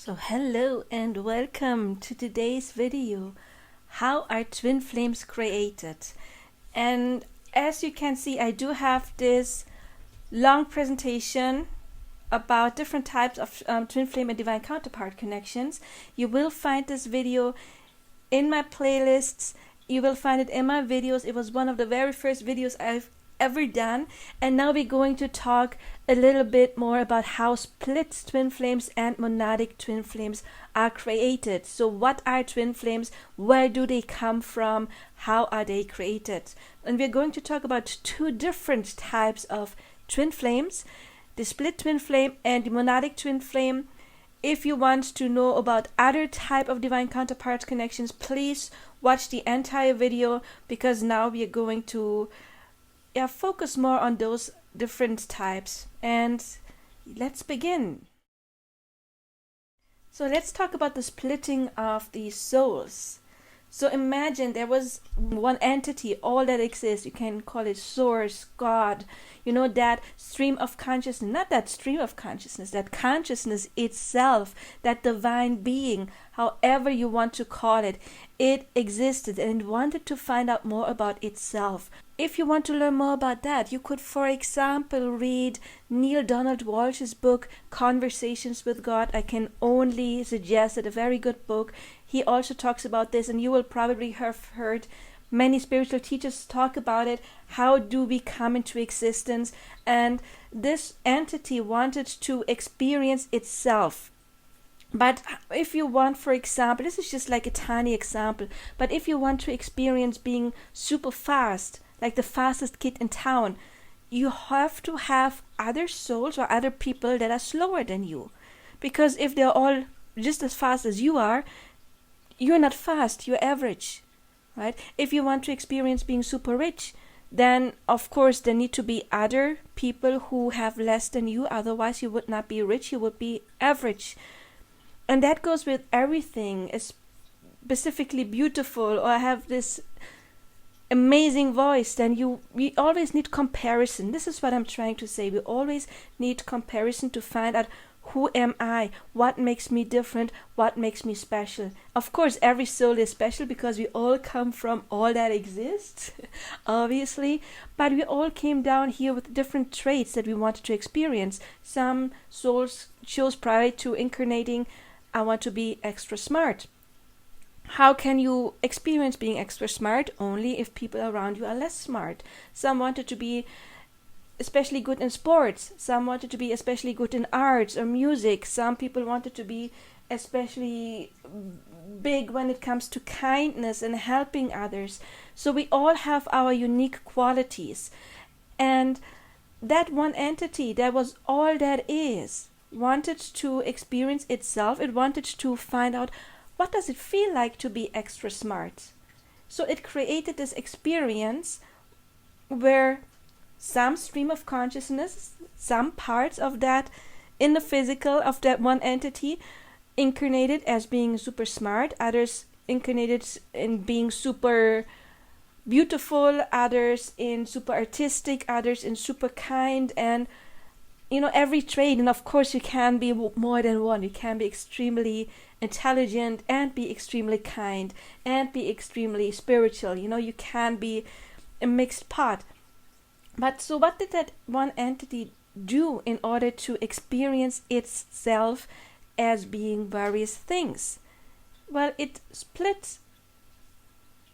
So hello and welcome to today's video. How are twin flames created? And as you can see, I do have this long presentation about different types of twin flame and divine counterpart connections. You will find this video in my playlists. You will find it in my videos. It was one of the very first videos I've ever done, and now we're going to talk a little bit more about how split twin flames and monadic twin flames are created. So what are twin flames? Where do they come from? How are they created? And we're going to talk about two different types of twin flames, the split twin flame and the monadic twin flame. If you want to know about other type of divine counterpart connections, please watch the entire video, because now we are going to focus more on those different types. And let's begin. So let's talk about the splitting of the souls. So imagine there was one entity, all that exists. You can call it source, God, that stream of consciousness, not that stream of consciousness, that consciousness itself, that divine being, however you want to call it. It existed and it wanted to find out more about itself. If you want to learn more about that, you could, for example, read Neil Donald Walsh's book, Conversations with God. I can only suggest it, a very good book. He also talks about this, and you will probably have heard many spiritual teachers talk about it. How do we come into existence? And this entity wanted to experience itself. But if you want, for example, this is just like a tiny example, but if you want to experience being super fast, like the fastest kid in town, you have to have other souls or other people that are slower than you. Because if they're all just as fast as you are, you're not fast, you're average, right? If you want to experience being super rich, then of course there need to be other people who have less than you, otherwise you would not be rich, you would be average. And that goes with everything, specifically beautiful, or have this amazing voice, then we always need comparison. This is what I'm trying to say. We always need comparison to find out, who am I? What makes me different? What makes me special? Of course, every soul is special because we all come from all that exists, obviously. But we all came down here with different traits that we wanted to experience. Some souls chose prior to incarnating, I want to be extra smart. How can you experience being extra smart? Only if people around you are less smart. Some wanted to be especially good in sports. Some wanted to be especially good in arts or music. Some people wanted to be especially big when it comes to kindness and helping others. So we all have our unique qualities. And that one entity, that was all that is, wanted to experience itself. It wanted to find out, what does it feel like to be extra smart? So it created this experience where some stream of consciousness, some parts of that in the physical of that one entity incarnated as being super smart, others incarnated in being super beautiful, others in super artistic, others in super kind, and every trait. And of course you can be more than one. You can be extremely intelligent and be extremely kind and be extremely spiritual. You can be a mixed pot. But so what did that one entity do in order to experience itself as being various things? Well, it split,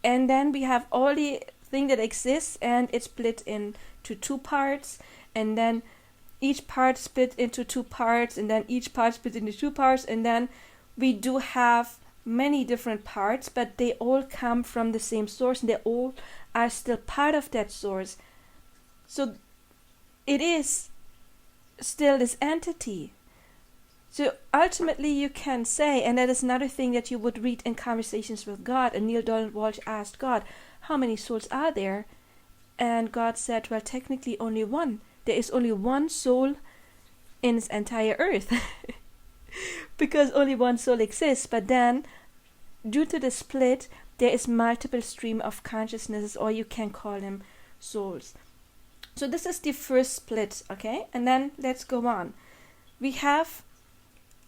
and then we have all the thing that exists, and it split into two parts, and then each part split into two parts, and then each part split into two parts, and then we do have many different parts, but they all come from the same source, and they all are still part of that source. So it is still this entity. So ultimately you can say, and that is another thing that you would read in Conversations with God, and Neil Donald Walsh asked God, how many souls are there? And God said, well, technically only one. There is only one soul in this entire earth. Because only one soul exists. But then, due to the split, there is multiple stream of consciousnesses, or you can call them souls. So this is the first split, okay? And then let's go on. We have,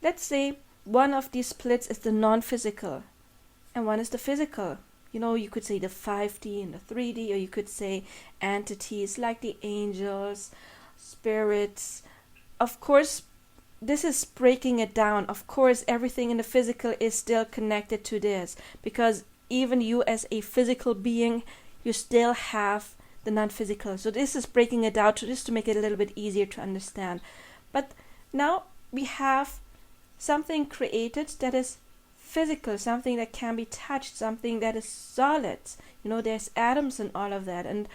let's say, one of these splits is the non-physical, and one is the physical. You could say the 5D and the 3D, or you could say entities like the angels, spirits. Of course, this is breaking it down. Of course, everything in the physical is still connected to this, because even you as a physical being, you still have the non-physical. So this is breaking it down just to make it a little bit easier to understand. But now we have something created that is physical, something that can be touched, something that is solid. There's atoms and all of that. And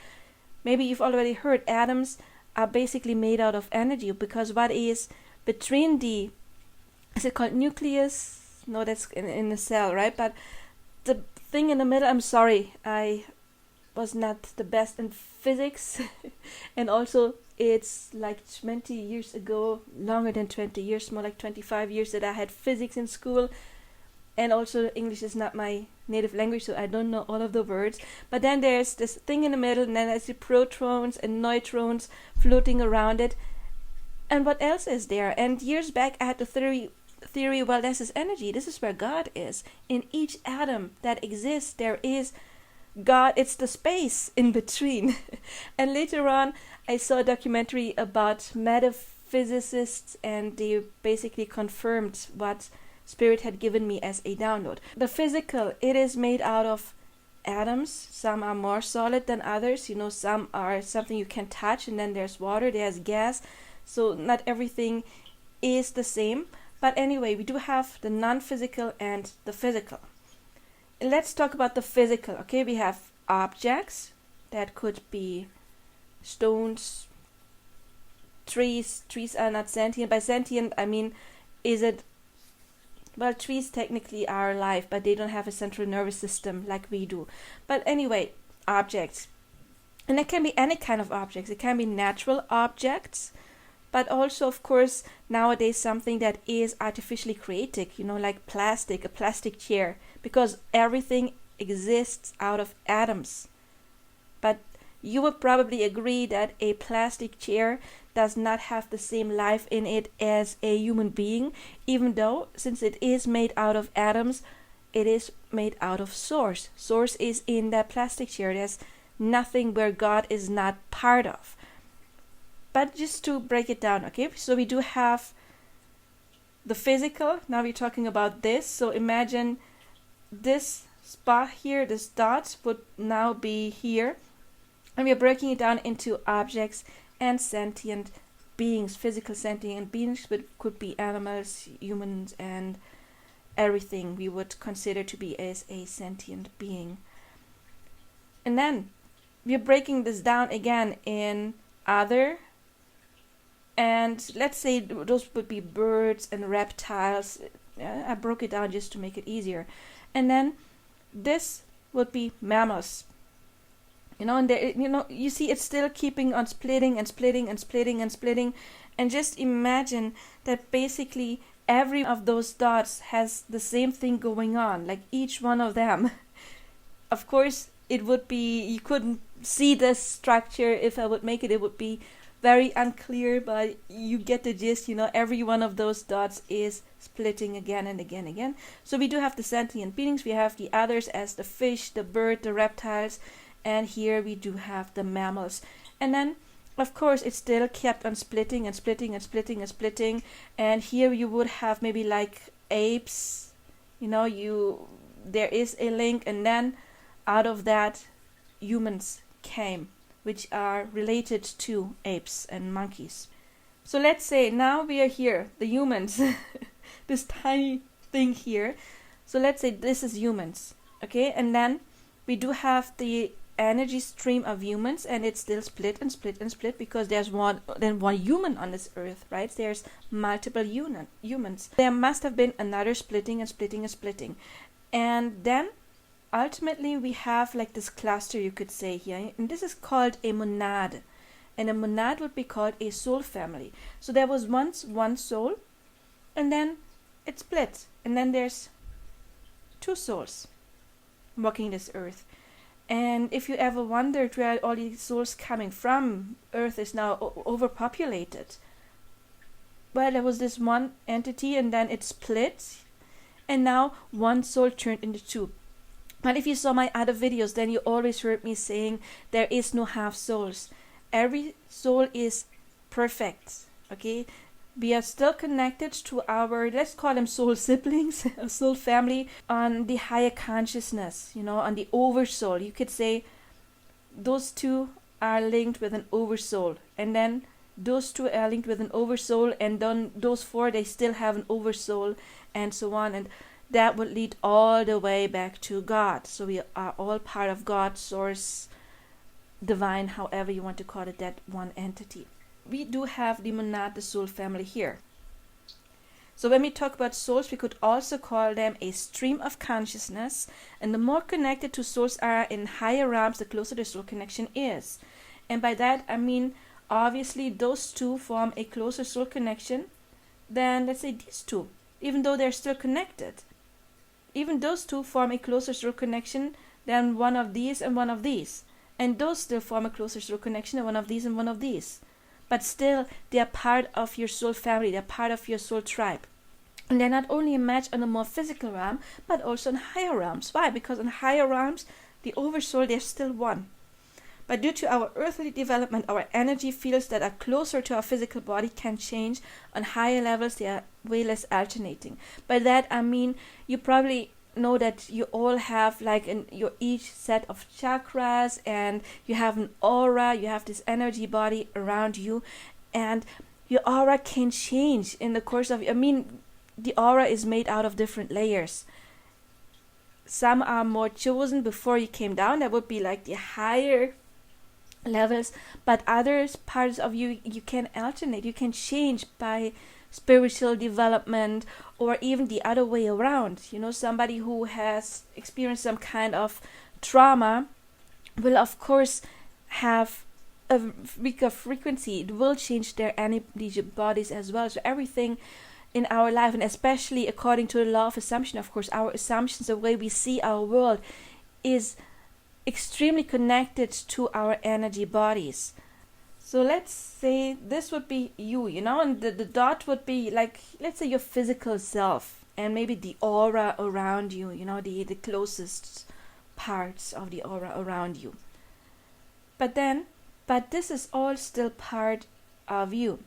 maybe you've already heard atoms are basically made out of energy, because what is between is it called nucleus? No, that's in the cell, right? But the thing in the middle, I'm sorry, I was not the best in physics. And also it's like 20 years ago, longer than 20 years, more like 25 years that I had physics in school. And also English is not my native language, so I don't know all of the words. But then there's this thing in the middle, and then there's the protons and neutrons floating around it. And what else is there? And years back I had the theory, well, this is energy. This is where God is. In each atom that exists, there is God. It's the space in between. And later on, I saw a documentary about metaphysicists, and they basically confirmed what Spirit had given me as a download. The physical, it is made out of atoms. Some are more solid than others. Some are something you can touch, and then there's water, there's gas. So not everything is the same. But anyway, we do have the non-physical and the physical. Let's talk about the physical. Okay, we have objects that could be stones, trees. Trees are not sentient. By sentient, I mean, trees technically are alive, but they don't have a central nervous system like we do. But anyway, objects. And it can be any kind of objects. It can be natural objects, but also, of course, nowadays something that is artificially created, like a plastic chair, because everything exists out of atoms. But you would probably agree that a plastic chair does not have the same life in it as a human being, even though, since it is made out of atoms, it is made out of source. Source is in that plastic chair. There's nothing where God is not part of. But just to break it down, okay, so we do have the physical. Now we're talking about this. So imagine this spot here, this dot would now be here. And we're breaking it down into objects and sentient beings. Physical sentient beings could be animals, humans, and everything we would consider to be as a sentient being. And then we're breaking this down again in other. And let's say those would be birds and reptiles. I broke it down just to make it easier. And then this would be mammals. And there, you see it's still keeping on splitting and splitting and splitting and splitting. And just imagine that basically every of those dots has the same thing going on, like each one of them. Of course, it would be, you couldn't see this structure if I would make it. It would be very unclear, but you get the gist. Every one of those dots is splitting again and again and again. So we do have the sentient beings. We have the others as the fish, the bird, the reptiles. And here we do have the mammals. And then, of course, it still kept on splitting and splitting and splitting and splitting. And here you would have maybe like apes. There is a link. And then out of that, humans came, which are related to apes and monkeys. So let's say now we are here, the humans, this tiny thing here. So let's say this is humans, okay? And then we do have the energy stream of humans, and it's still split and split and split because there's one human on this earth, right? There's multiple humans. There must have been another splitting and splitting and splitting. And then ultimately we have like this cluster, you could say here, and this is called a monad. And a monad would be called a soul family. So there was once one soul, and then it split, and then there's two souls walking this earth. And if you ever wondered where all these souls coming from, earth is now overpopulated. well, there was this one entity and then it split, and now one soul turned into two. But if you saw my other videos, then you always heard me saying there is no half souls. Every soul is perfect, okay? We are still connected to our, let's call them soul siblings, soul family, on the higher consciousness, on the oversoul. You could say those two are linked with an oversoul, and then those two are linked with an oversoul, and then those four, they still have an oversoul, and so on, and that would lead all the way back to God. So we are all part of God, source, divine, however you want to call it, that one entity. We do have the monad, the soul family here. So when we talk about souls, we could also call them a stream of consciousness, and the more connected two souls are in higher realms, the closer the soul connection is. And by that I mean, obviously those two form a closer soul connection than, let's say, these two, even though they're still connected. Even those two form a closer soul connection than one of these and one of these, and those still form a closer soul connection than one of these and one of these. But still, they are part of your soul family, they are part of your soul tribe. And they're not only a match on a more physical realm, but also in higher realms. Why? Because in higher realms, the oversoul, they're still one. But due to our earthly development, our energy fields that are closer to our physical body can change. On higher levels, they are way less alternating. By that I mean, you probably know that you all have like in your each set of chakras, and you have an aura, you have this energy body around you, and your aura can change in the course of, the aura is made out of different layers. Some are more chosen before you came down, that would be like the higher levels, but others parts of you can alternate, you can change by spiritual development, or even the other way around. Somebody who has experienced some kind of trauma will of course have a weaker frequency. It will change their energy bodies as well. So everything in our life, and especially according to the law of assumption, of course, our assumptions, the way we see our world, is extremely connected to our energy bodies. So let's say this would be you, and the dot would be like, let's say, your physical self, and maybe the aura around you, the closest parts of the aura around you. But this is all still part of you.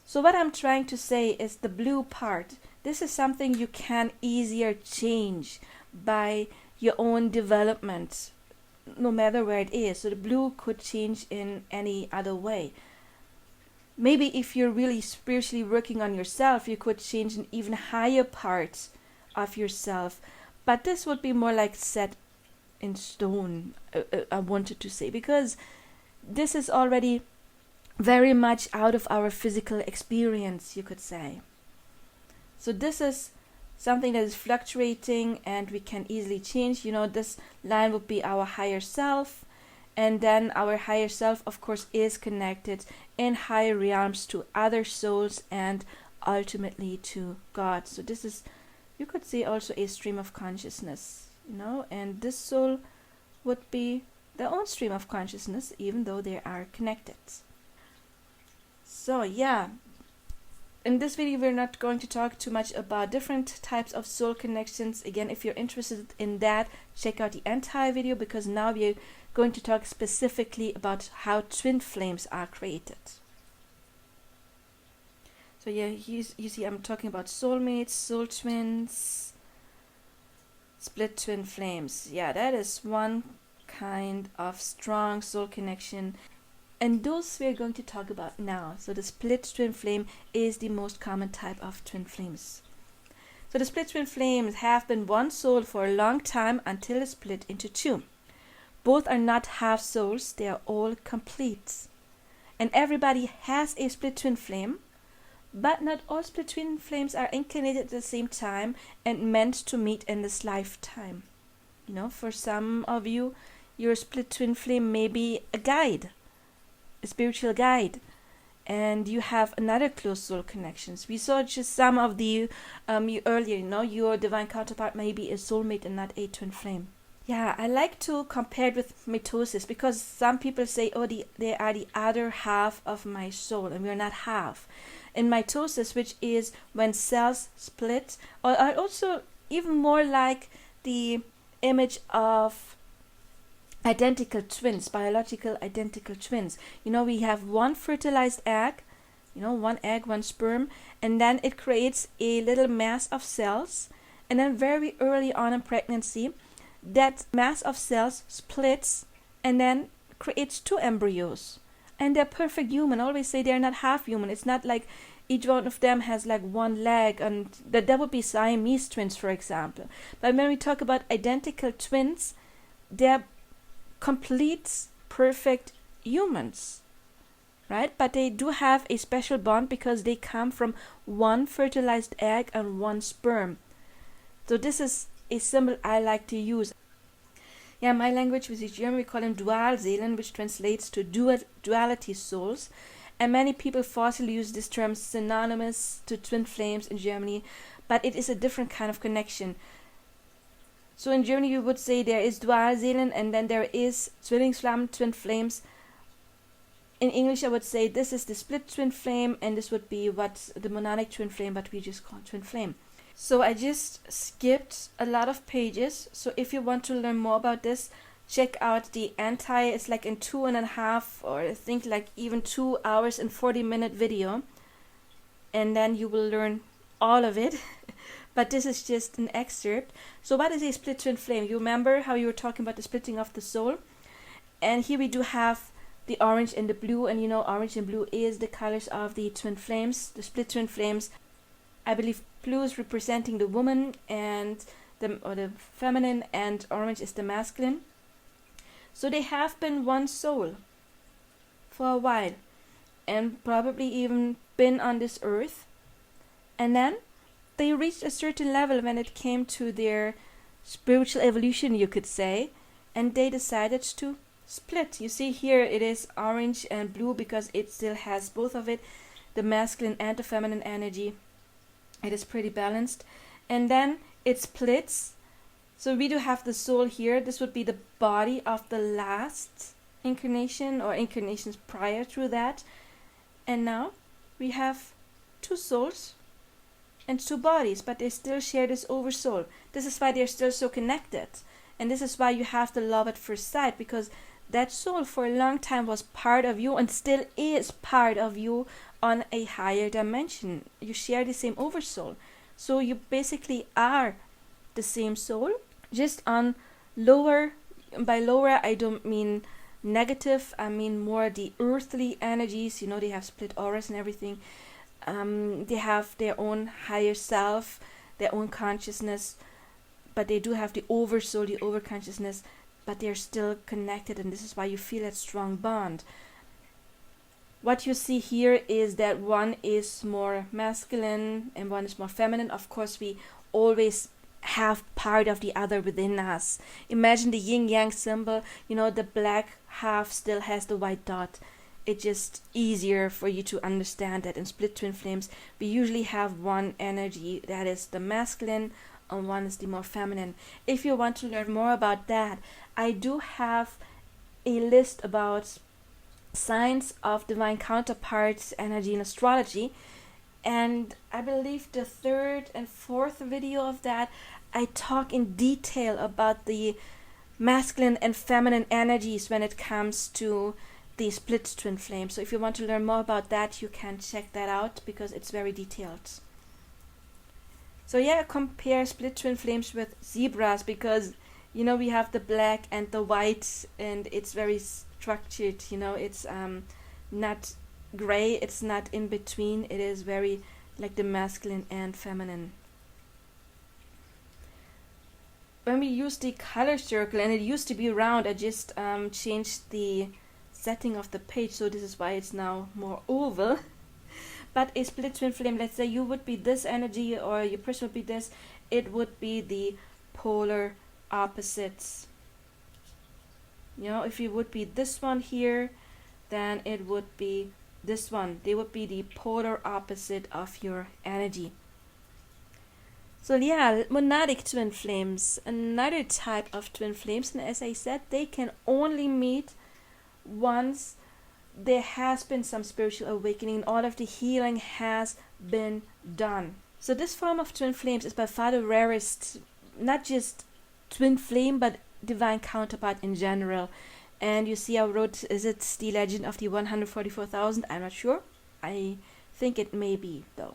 So what I'm trying to say is the blue part, this is something you can easier change by your own development, no matter where it is. So the blue could change in any other way. Maybe if you're really spiritually working on yourself, you could change in even higher parts of yourself. But this would be more like set in stone, I wanted to say, because this is already very much out of our physical experience, you could say. So this is something that is fluctuating and we can easily change. This line would be our higher self, and then our higher self, of course, is connected in higher realms to other souls and ultimately to God. So this is, you could say, also a stream of consciousness, and this soul would be their own stream of consciousness, even though they are connected. So yeah, in this video we're not going to talk too much about different types of soul connections. Again, if you're interested in that, check out the entire video, because now we're going to talk specifically about how twin flames are created. So yeah, you see I'm talking about soulmates, soul twins, split twin flames. Yeah, that is one kind of strong soul connection, and those we're going to talk about now. So the split twin flame is the most common type of twin flames. So the split twin flames have been one soul for a long time until they split into two. Both are not half souls, they are all complete. And everybody has a split twin flame, but not all split twin flames are incarnated at the same time and meant to meet in this lifetime. For some of you, your split twin flame may be a guide, a spiritual guide, and you have another close soul connections. We saw just some of the you earlier. Your divine counterpart may be a soulmate and not a twin flame. Yeah, I like to compare it with mitosis because some people say, oh, they are the other half of my soul, and we're not half. In mitosis, which is when cells split, or I also even more like the image of identical twins, biological identical twins. We have one fertilized egg, one egg, one sperm, and then it creates a little mass of cells, and then very early on in pregnancy, that mass of cells splits and then creates two embryos. And they're perfect human. I always say they're not half human. It's not like each one of them has like one leg, and that would be Siamese twins, for example. But when we talk about identical twins, they're complete, perfect humans, right? But they do have a special bond because they come from one fertilized egg and one sperm. So this is a symbol I like to use. Yeah, my language, which is German, we call them Dualseelen, which translates to duality souls. And many people falsely use this term synonymous to twin flames in Germany, but it is a different kind of connection. So in Germany you would say there is Dualseelen and then there is Zwillingsflammen, twin flames. In English I would say this is the split twin flame, and this would be what the monadic twin flame, but we just call twin flame. So I just skipped a lot of pages. So if you want to learn more about this, check out the it's like in 2.5 or I think like even 2 hours and 40-minute video. And then you will learn all of it. But this is just an excerpt. So what is a split twin flame? You remember how you were talking about the splitting of the soul? And here we do have the orange and the blue. And orange and blue is the colors of the twin flames, the split twin flames. I believe blue is representing the woman and the feminine, and orange is the masculine. So they have been one soul for a while, and probably even been on this earth. And then they reached a certain level when it came to their spiritual evolution, you could say, and they decided to split. You see here it is orange and blue because it still has both of it, the masculine and the feminine energy. It is pretty balanced. And then it splits. So we do have the soul here. This would be the body of the last incarnation or incarnations prior to that. And now we have two souls and two bodies, but they still share this oversoul. This is why they're still so connected. And this is why you have the love at first sight, because that soul for a long time was part of you and still is part of you on a higher dimension. You share the same oversoul. So you basically are the same soul, just on lower. By lower, I don't mean negative. I mean more the earthly energies. They have split auras and everything. They have their own higher self, their own consciousness, but they do have the oversoul, the overconsciousness, but they're still connected, and this is why you feel that strong bond. What you see here is that one is more masculine and one is more feminine. Of course, we always have part of the other within us. Imagine the yin-yang symbol, the black half still has the white dot. It's just easier for you to understand that in split twin flames, we usually have one energy that is the masculine and one is the more feminine. If you want to learn more about that, I do have a list about signs of divine counterparts energy in astrology, and I believe the 3rd and 4th video of that I talk in detail about the masculine and feminine energies when it comes to the split twin flame. So if you want to learn more about that, you can check that out because it's very detailed. So yeah, compare split twin flames with zebras because we have the black and the white, and it's very structured. It's not gray, it's not in between. It is very like the masculine and feminine. When we use the color circle, and it used to be round, I just changed the setting of the page, so this is why it's now more oval. But a split twin flame, let's say you would be this energy or your person would be this, it would be the polar opposites. If you would be this one here, then it would be this one. They would be the polar opposite of your energy. So yeah, monadic twin flames, another type of twin flames, and as I said, they can only meet once there has been some spiritual awakening, all of the healing has been done. So this form of twin flames is by far the rarest, not just twin flame, but divine counterpart in general. And you see I wrote, is it the legend of the 144,000? I'm not sure. I think it may be, though.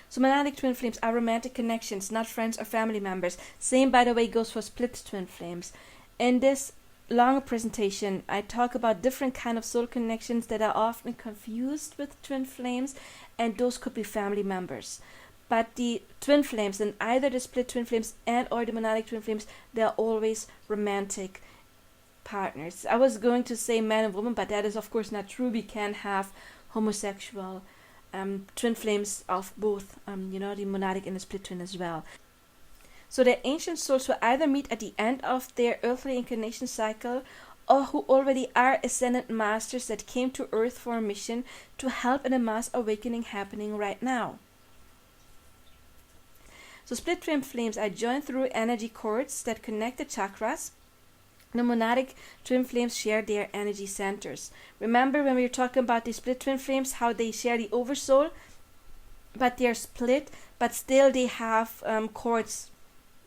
So monadic twin flames are romantic connections, not friends or family members. Same, by the way, goes for split twin flames. In this long presentation, I talk about different kind of soul connections that are often confused with twin flames, and those could be family members. But the twin flames, and either the split twin flames and or the monadic twin flames, they are always romantic partners. I was going to say man and woman, but that is of course not true. We can have homosexual twin flames of both, the monadic and the split twin as well. So the ancient souls will either meet at the end of their earthly incarnation cycle, or who already are ascended masters that came to earth for a mission to help in a mass awakening happening right now. So split twin flames are joined through energy cords that connect the chakras. The monadic twin flames share their energy centers. Remember when we were talking about the split twin flames, how they share the oversoul, but they're split, but still they have cords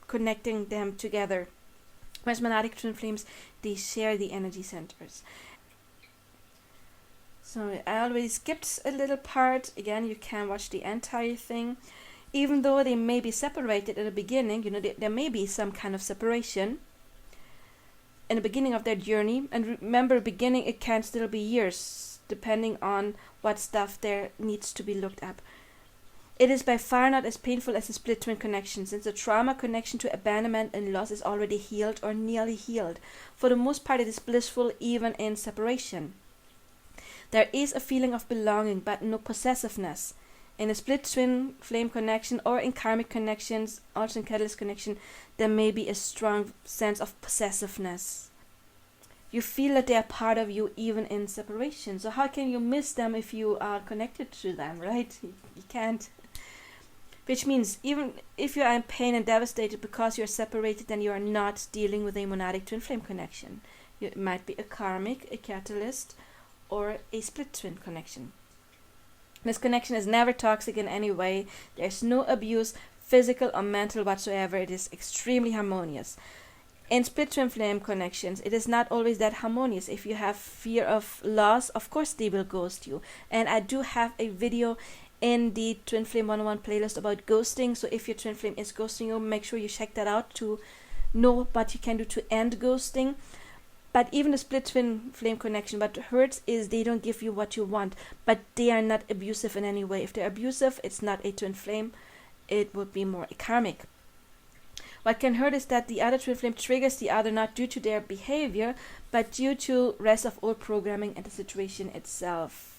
connecting them together. Whereas monadic twin flames, they share the energy centers. So I already skipped a little part. Again, you can watch the entire thing. Even though they may be separated at the beginning, there may be some kind of separation in the beginning of their journey. And remember, beginning, it can still be years, depending on what stuff there needs to be looked up. It is by far not as painful as a split twin connection, since the trauma connection to abandonment and loss is already healed or nearly healed. For the most part, it is blissful even in separation. There is a feeling of belonging, but no possessiveness. In a split twin flame connection or in karmic connections, also in catalyst connection, there may be a strong sense of possessiveness. You feel that they are part of you even in separation. So how can you miss them if you are connected to them, right? You can't. Which means even if you are in pain and devastated because you are separated, then you are not dealing with a monadic twin flame connection. It might be a karmic, a catalyst, or a split twin connection. This connection is never toxic in any way. There's no abuse, physical or mental whatsoever. It is extremely harmonious. In split twin flame connections, it is not always that harmonious. If you have fear of loss, of course they will ghost you. And I do have a video in the Twin Flame 101 playlist about ghosting. So if your twin flame is ghosting you, make sure you check that out to know what you can do to end ghosting. But even a split twin flame connection, what hurts is they don't give you what you want, but they are not abusive in any way. If they're abusive, it's not a twin flame, it would be more a karmic. What can hurt is that the other twin flame triggers the other not due to their behavior, but due to rest of old programming and the situation itself.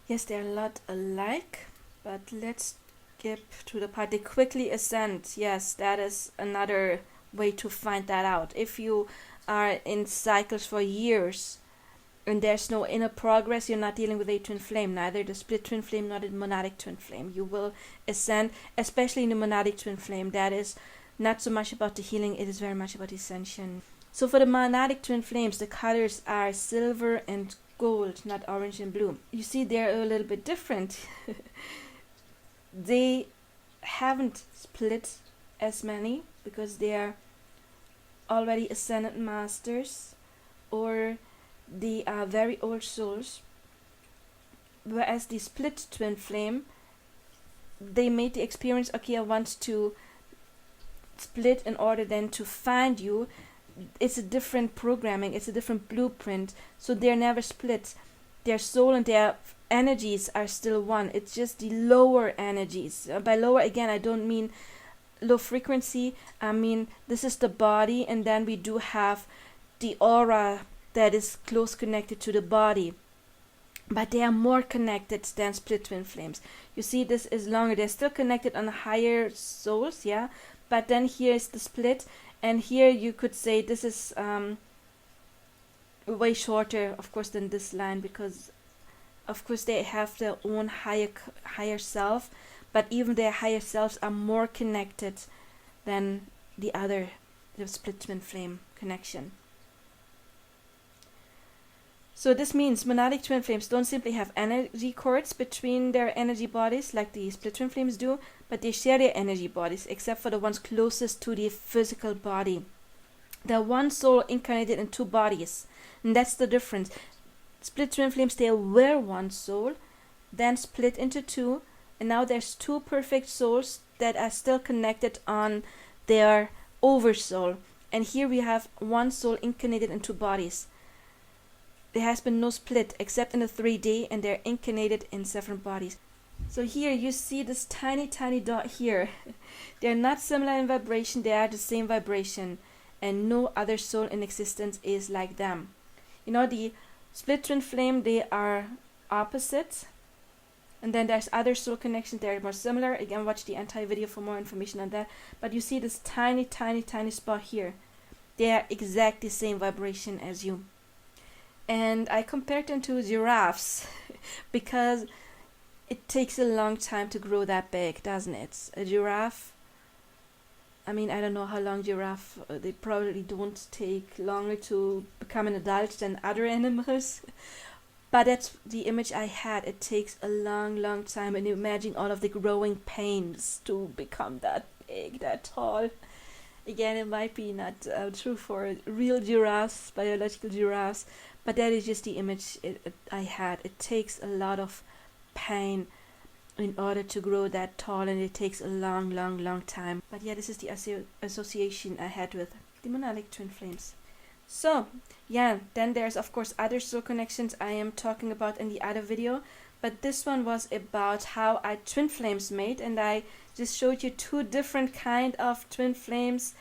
Yes, they're a lot alike, but let's skip to the part they quickly ascend. Yes, that is another way to find that out. If you are in cycles for years and there's no inner progress, you're not dealing with a twin flame, neither the split twin flame nor the monadic twin flame. You will ascend, especially in the monadic twin flame. That is not so much about the healing, it is very much about ascension. So for the monadic twin flames, the colors are silver and gold, not orange and blue. You see, they're a little bit different. They haven't split as many because they are already ascended masters, or they are very old souls, whereas the split twin flame, they made the experience, okay, I want to split in order then to find you. It's a different programming, it's a different blueprint, so they're never split. Their soul and their energies are still one. It's just the lower energies. By lower, again, I don't mean low frequency, I mean this is the body, and then we do have the aura that is close connected to the body, but they are more connected than split twin flames. You see, this is longer. They're still connected on higher souls, yeah, but then here is the split, and here you could say this is way shorter, of course, than this line, because of course they have their own higher self, but even their higher selves are more connected than the split twin flame connection. So this means monadic twin flames don't simply have energy cords between their energy bodies like the split twin flames do, but they share their energy bodies, except for the ones closest to the physical body. They're one soul incarnated in two bodies, and that's the difference. Split twin flames, they were one soul, then split into two, and now there's two perfect souls that are still connected on their oversoul. And here we have one soul incarnated in two bodies. There has been no split except in the 3D, and they're incarnated in separate bodies. So here you see this tiny dot here. They're not similar in vibration, they are the same vibration, and no other soul in existence is like them. You know, the split twin flame, they are opposite, and then there's other soul connections that are more similar. Again, watch the entire video for more information on that. But you see this tiny spot here. They are exactly the same vibration as you. And I compared them to giraffes because it takes a long time to grow that big, doesn't it? A giraffe, I mean, I don't know how long giraffe, they probably don't take longer to become an adult than other animals. But that's the image I had. It takes a long time, and you imagine all of the growing pains to become that big, that tall. Again, it might be not true for real giraffes, biological giraffes, but that is just the image I had. It takes a lot of pain in order to grow that tall, and it takes a long time. But yeah, this is the association I had with the monadic twin flames. So yeah, then there's of course other soul connections I am talking about in the other video, but this one was about how I twin flames made, and I just showed you two different kind of twin flames,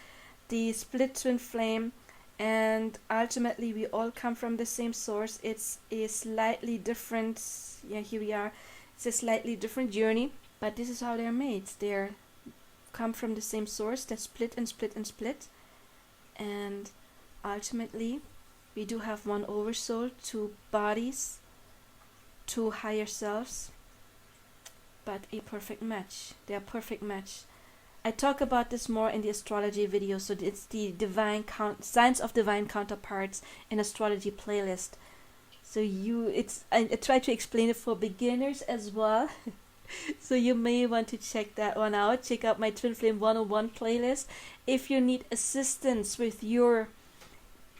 the split twin flame, and ultimately we all come from the same source. It's a slightly different, yeah, here we are, it's a slightly different journey, but this is how they're made. They're come from the same source that split, and ultimately we do have one oversoul, two bodies, two higher selves, but a perfect match. They are perfect match. I talk about this more in the astrology video, so it's the science of divine counterparts in astrology playlist. So I try to explain it for beginners as well. So you may want to check that one out. Check out my Twin Flame 101 playlist if you need assistance with your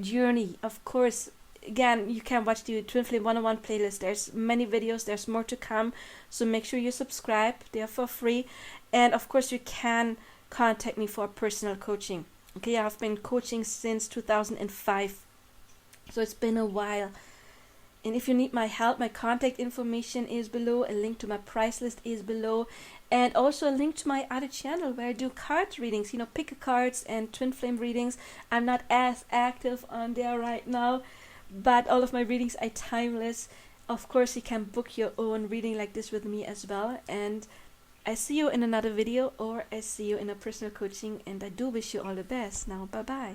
journey. Of course, again, you can watch the Twin Flame 101 playlist. There's many videos, there's more to come, so make sure you subscribe. They're for free. And of course you can contact me for personal coaching. Okay, I've been coaching since 2005, so it's been a while. And if you need my help, my contact information is below, a link to my price list is below, and also a link to my other channel where I do card readings, pick a cards and twin flame readings. I'm not as active on there right now, but all of my readings are timeless. Of course, you can book your own reading like this with me as well. And I see you in another video, or I see you in a personal coaching, and I do wish you all the best. Now, bye bye.